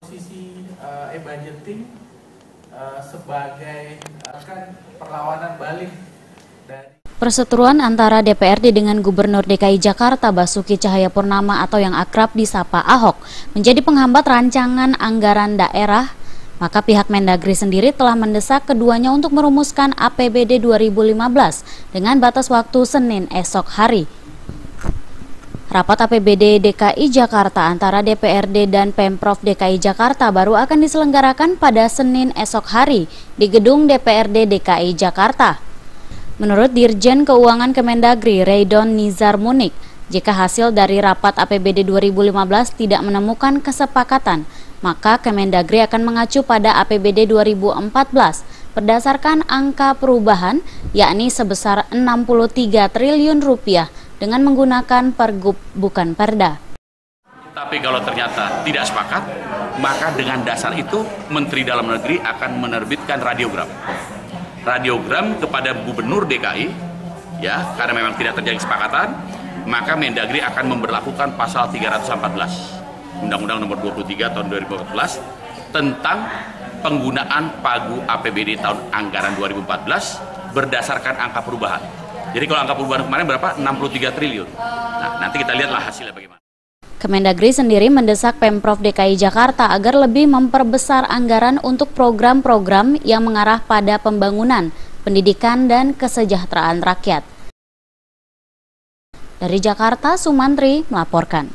Posisi e-budgeting sebagai perlawanan balik dari perseteruan antara DPRD dengan Gubernur DKI Jakarta Basuki Cahayapurnama atau yang akrab disapa Ahok menjadi penghambat rancangan anggaran daerah, maka pihak Mendagri sendiri telah mendesak keduanya untuk merumuskan APBD 2015 dengan batas waktu Senin esok hari. Rapat APBD DKI Jakarta antara DPRD dan Pemprov DKI Jakarta baru akan diselenggarakan pada Senin esok hari di gedung DPRD DKI Jakarta. Menurut Dirjen Keuangan Kemendagri Reidon Nizar Munik, jika hasil dari rapat APBD 2015 tidak menemukan kesepakatan, maka Kemendagri akan mengacu pada APBD 2014 berdasarkan angka perubahan yakni sebesar 63 triliun rupiah dengan menggunakan pergub bukan perda. Tapi kalau ternyata tidak sepakat, maka dengan dasar itu Menteri Dalam Negeri akan menerbitkan radiogram. Radiogram kepada Gubernur DKI, ya, karena memang tidak terjadi kesepakatan, maka Mendagri akan memberlakukan pasal 314 Undang-Undang Nomor 23 tahun 2014 tentang penggunaan pagu APBD tahun anggaran 2014 berdasarkan angka perubahan. Jadi kalau angka perubahan kemarin berapa? 63 triliun. Nah, nanti kita lihatlah hasilnya bagaimana. Kemendagri sendiri mendesak Pemprov DKI Jakarta agar lebih memperbesar anggaran untuk program-program yang mengarah pada pembangunan, pendidikan, dan kesejahteraan rakyat. Dari Jakarta, Sumantri melaporkan.